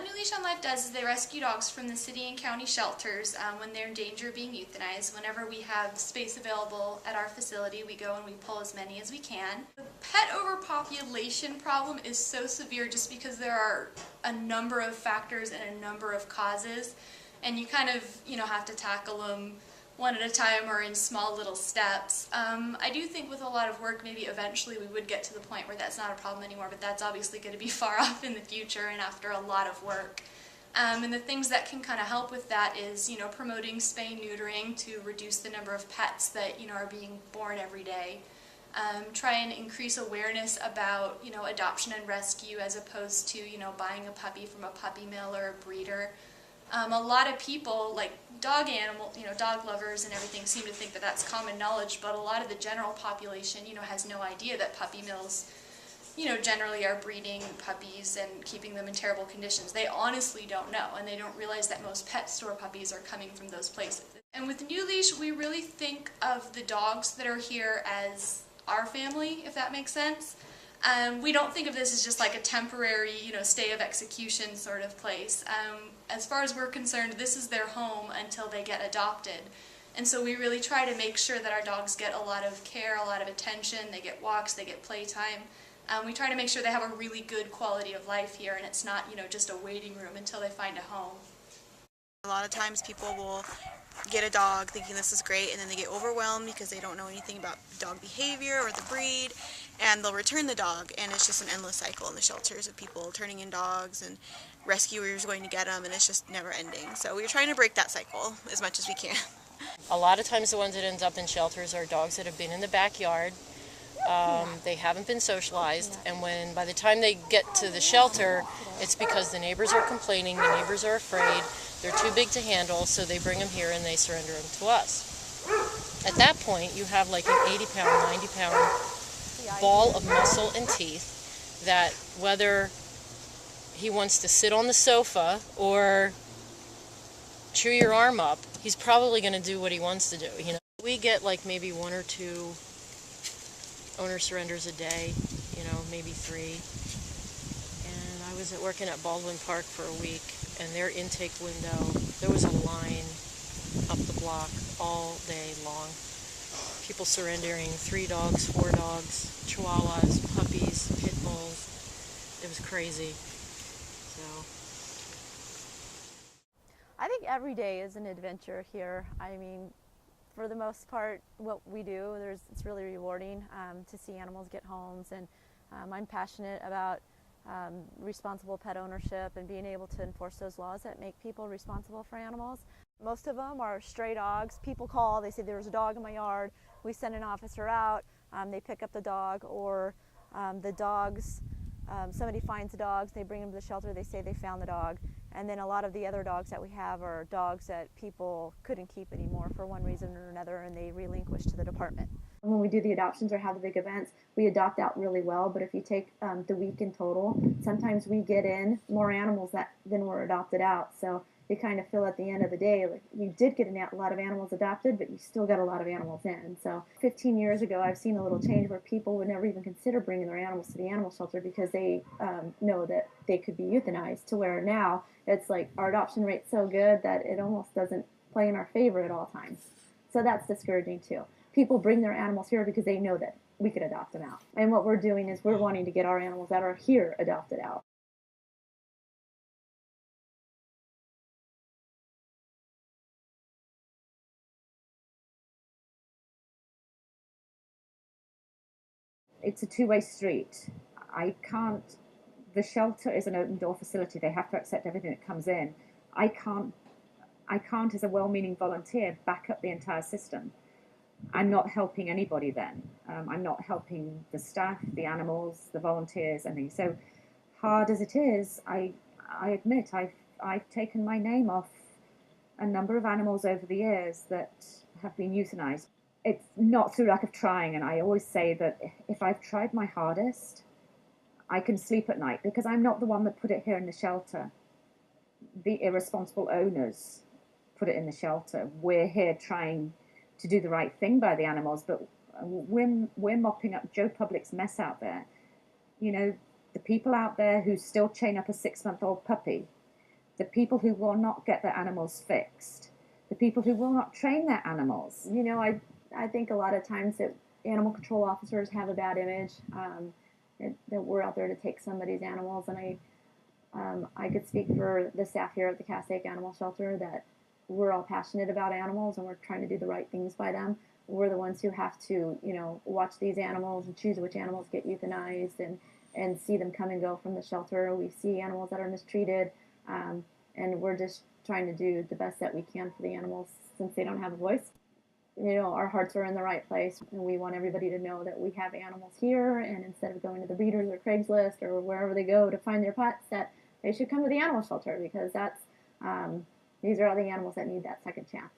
What New Leash on Life does is they rescue dogs from the city and county shelters when they're in danger of being euthanized. Whenever we have space available at our facility, we go and we pull as many as we can. The pet overpopulation problem is so severe just because there are a number of factors and a number of causes, and you kind of, have to tackle them one at a time or in small little steps. I do think with a lot of work, maybe eventually we would get to the point where that's not a problem anymore, but that's obviously going to be far off in the future and after a lot of work. And the things that can kind of help with that is, promoting spay-neutering to reduce the number of pets that, are being born every day. Try and increase awareness about, adoption and rescue as opposed to, buying a puppy from a puppy mill or a breeder. A lot of people, like dog lovers and everything, seem to think that that's common knowledge, but a lot of the general population, has no idea that puppy mills, generally are breeding puppies and keeping them in terrible conditions. They honestly don't know, and they don't realize that most pet store puppies are coming from those places. And with New Leash, we really think of the dogs that are here as our family, if that makes sense. We don't think of this as just like a temporary, stay of execution sort of place. As far as we're concerned, this is their home until they get adopted. And so we really try to make sure that our dogs get a lot of care, a lot of attention, they get walks, they get playtime. We try to make sure they have a really good quality of life here, and it's not, just a waiting room until they find a home. A lot of times people will get a dog thinking this is great, and then they get overwhelmed because they don't know anything about dog behavior or the breed, and they'll return the dog, and it's just an endless cycle in the shelters of people turning in dogs and rescuers going to get them, and it's just never ending. So we're trying to break that cycle as much as we can. A lot of times the ones that end up in shelters are dogs that have been in the backyard. They haven't been socialized, and by the time they get to the shelter, it's because the neighbors are complaining, the neighbors are afraid, they're too big to handle, so they bring them here and they surrender them to us. At that point, you have like an 80-pound, 90-pound ball of muscle and teeth that whether he wants to sit on the sofa or chew your arm up, he's probably going to do what he wants to do. We get like maybe 1 or 2 owner surrenders a day, maybe 3. And I was working at Baldwin Park for a week, and their intake window, there was a line up the block all day long. People surrendering 3 dogs, 4 dogs, chihuahuas, puppies, pit bulls. It was crazy. So I think every day is an adventure here. I mean, for the most part, what we do, it's really rewarding to see animals get homes, and I'm passionate about responsible pet ownership and being able to enforce those laws that make people responsible for animals. Most of them are stray dogs. People call, they say there's a dog in my yard. We send an officer out, they pick up the dog, or the dogs, somebody finds the dogs, they bring them to the shelter, they say they found the dog. And then a lot of the other dogs that we have are dogs that people couldn't keep anymore for one reason or another, and they relinquish to the department. When we do the adoptions or have the big events, we adopt out really well, but if you take the week in total, sometimes we get in more animals than were adopted out. So you kind of feel at the end of the day, like you did get a lot of animals adopted, but you still got a lot of animals in. So 15 years ago, I've seen a little change where people would never even consider bringing their animals to the animal shelter because they know that they could be euthanized, to where now it's like our adoption rate's so good that it almost doesn't play in our favor at all times. So that's discouraging too. People bring their animals here because they know that we could adopt them out. And what we're doing is we're wanting to get our animals that are here adopted out. It's a two-way street. The shelter is an open door facility. They have to accept everything that comes in. I can't as a well-meaning volunteer back up the entire system. I'm not helping anybody then. I'm not helping the staff, the animals, the volunteers, and things. So hard as it is, I admit I've taken my name off a number of animals over the years that have been euthanized. It's not through lack of trying, and I always say that if I've tried my hardest, I can sleep at night, because I'm not the one that put it here in the shelter. The irresponsible owners put it in the shelter. We're here trying to do the right thing by the animals, but we're mopping up Joe Public's mess out there. The people out there who still chain up a 6-month-old puppy, the people who will not get their animals fixed, the people who will not train their animals. You know, I think a lot of times that animal control officers have a bad image, that we're out there to take somebody's animals, and I could speak for the staff here at the Cal State Animal Shelter that we're all passionate about animals and we're trying to do the right things by them. We're the ones who have to, you know, watch these animals and choose which animals get euthanized and see them come and go from the shelter. We see animals that are mistreated, and we're just trying to do the best that we can for the animals since they don't have a voice. You know, our hearts are in the right place, and we want everybody to know that we have animals here, and instead of going to the breeders or Craigslist or wherever they go to find their pets, that they should come to the animal shelter, because that's these are all the animals that need that second chance.